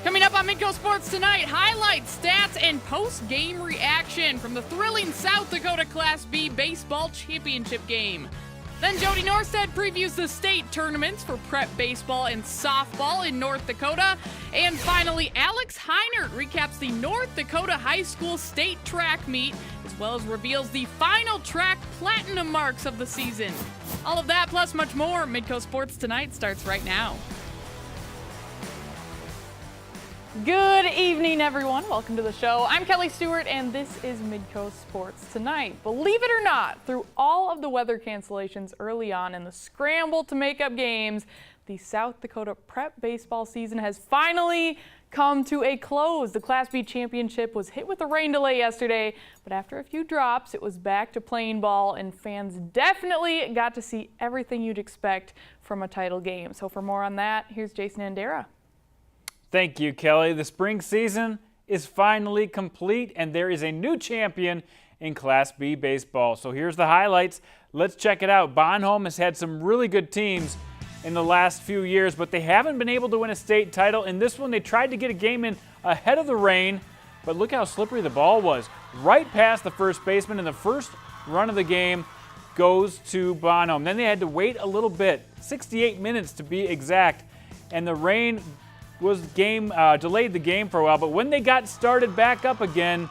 Coming up on Midco Sports tonight, highlights, stats, and post-game reaction from the thrilling South Dakota Class B baseball championship game. Then Jody Norstead previews the state tournaments for prep baseball and softball in North Dakota. And finally, Alex Heinert recaps the North Dakota High School state track meet, as well as reveals the final track platinum marks of the season. All of that plus much more. Midco Sports Tonight starts right now. Good evening, everyone. Welcome to the show. I'm Kelly Stewart, and this is Midco Sports Tonight. Believe it or not, through all of the weather cancellations early on and the scramble to make up games, the South Dakota prep baseball season has finally come to a close. The Class B championship was hit with a rain delay yesterday, but after a few drops, it was back to playing ball, and fans definitely got to see everything you'd expect from a title game. So for more on that, here's Jason Andera. Thank you, Kelly. The spring season is finally complete, and there is a new champion in Class B baseball. So here's the highlights. Let's check it out. Homme has had some really good teams in the last few years, but they haven't been able to win a state title. In this one, they tried to get a game in ahead of the rain, but look how slippery the ball was. Right past the first baseman, and the first run of the game goes to Homme. Then they had to wait a little bit, 68 minutes to be exact, and the rain delayed the game for a while, but when they got started back up again,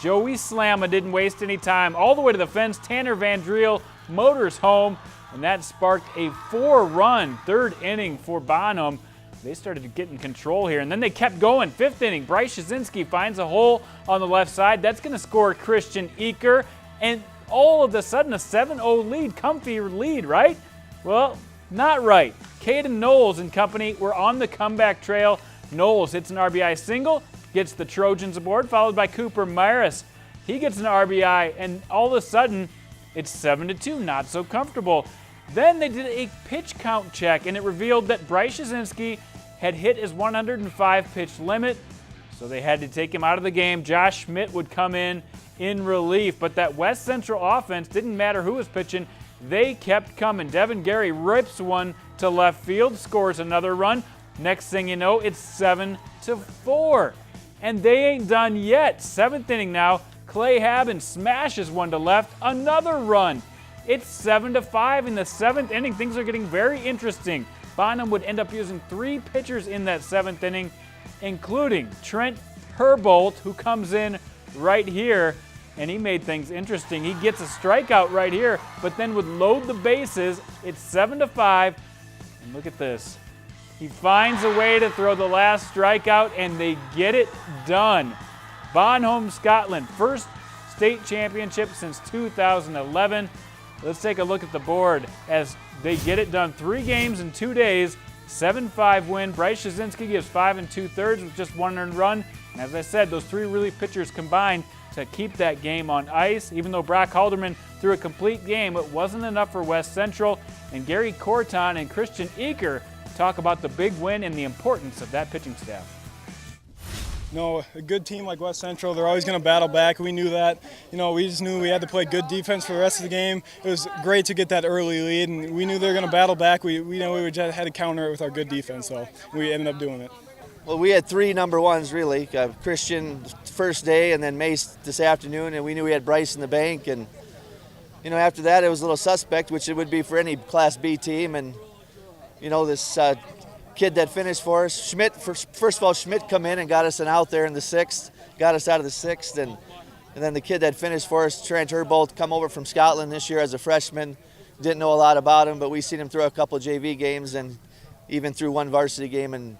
Joey Slamma didn't waste any time. All the way to the fence, Tanner Van Driel motors home, and that sparked a 4-run third inning for Homme. They started getting control here, and then they kept going. Fifth inning, Bryce Shazinski finds a hole on the left side. That's going to score Christian Eaker, and all of a sudden a 7-0 lead, comfy lead, right? Well, not right. Caden Knowles and company were on the comeback trail. Knowles hits an RBI single, gets the Trojans aboard, followed by Cooper Myris. He gets an RBI, and all of a sudden, it's 7-2, not so comfortable. Then they did a pitch count check, and it revealed that Bryce Shazinski had hit his 105 pitch limit, so they had to take him out of the game. Josh Schmidt would come in relief, but that West Central offense, didn't matter who was pitching, they kept coming. Devin Gary rips one to left field, scores another run. Next thing you know, it's 7-4. And they ain't done yet. Seventh inning now, Clay Haben smashes one to left, another run. It's 7-5 in the seventh inning. Things are getting very interesting. Homme would end up using 3 pitchers in that seventh inning, including Trent Herbold, who comes in right here, and he made things interesting. He gets a strikeout right here, but then would load the bases. It's 7-5, and look at this. He finds a way to throw the last strikeout, and they get it done. Homme, Scotland, first state championship since 2011. Let's take a look at the board as they get it done. 3 games in 2 days, 7-5 win. Bryce Shazinski gives 5 2/3 with just 1 earned run. And as I said, those 3 relief pitchers combined to keep that game on ice. Even though Brock Halderman threw a complete game, it wasn't enough for West Central. And Gary Corton and Christian Eaker talk about the big win and the importance of that pitching staff. No, a good team like West Central, they're always going to battle back. We knew that. We just knew we had to play good defense for the rest of the game. It was great to get that early lead, and we knew they were going to battle back. We know we just had to counter it with our good defense, so we ended up doing it. Well, we had 3 number ones, really. Christian first day, and then Mace this afternoon, and we knew we had Bryce in the bank. And, after that, it was a little suspect, which it would be for any Class B team. And, this kid that finished for us, Schmidt, first of all, Schmidt come in and got us an out there in the 6th, got us out of the 6th. And then the kid that finished for us, Trent Herbold, come over from Scotland this year as a freshman. Didn't know a lot about him, but we seen him throw a couple JV games and even through 1 varsity game. And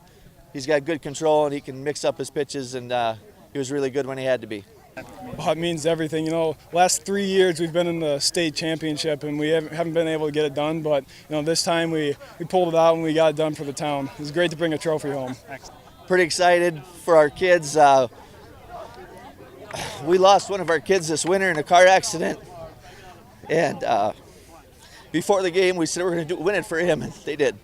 he's got good control, and he can mix up his pitches, and he was really good when he had to be. Well, it means everything. Last 3 years we've been in the state championship, and we haven't been able to get it done. But this time we pulled it out and we got it done for the town. It was great to bring a trophy home. Pretty excited for our kids. We lost one of our kids this winter in a car accident, and before the game we said we're going to win it for him, and they did.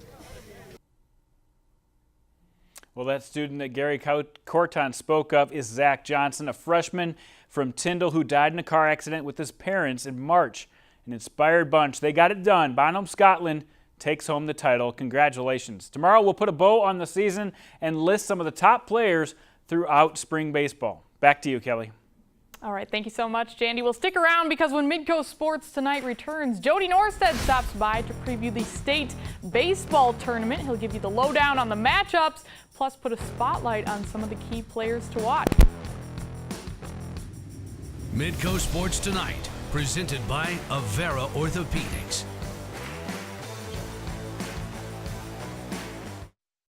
Well, that student that Gary Corton spoke of is Zach Johnson, a freshman from Tyndall who died in a car accident with his parents in March. An inspired bunch. They got it done. Homme, Scotland takes home the title. Congratulations. Tomorrow we'll put a bow on the season and list some of the top players throughout spring baseball. Back to you, Kelly. All right, thank you so much, Jandy. We'll stick around because when Midco Sports Tonight returns, Jody Norstead stops by to preview the state baseball tournament. He'll give you the lowdown on the matchups, plus put a spotlight on some of the key players to watch. Midco Sports Tonight, presented by Avera Orthopedics.